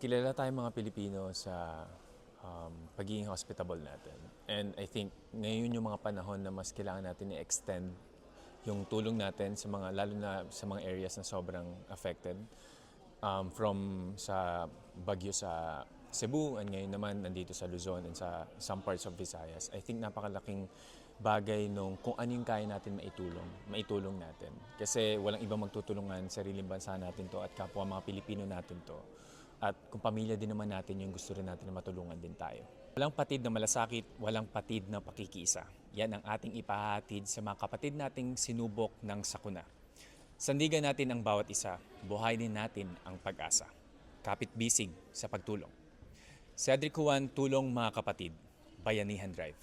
Kilala tayong mga Pilipino sa pagiging hospitable natin. And I think ngayon yung mga panahon na mas kailangan natin i-extend yung tulong natin sa mga, lalo na sa mga areas na sobrang affected. From sa Bagyo sa Cebu and ngayon naman nandito sa Luzon and sa some parts of Visayas. I think napakalaking bagay nung kung ano yung kaya natin maitulong natin. Kasi walang ibang magtutulungan, sariling bansa natin to at kapwa mga Pilipino natin to. At kung pamilya din naman natin yung gusto rin natin na matulungan din tayo. Walang patid na malasakit, walang patid na pakikisa. Yan ang ating ipahatid sa mga kapatid nating sinubok ng sakuna. Sandigan natin ang bawat isa, buhayin natin ang pag-asa. Kapit bisig sa pagtulong. Cedric Juan, Tulong Mga Kapatid, Bayanihan Drive.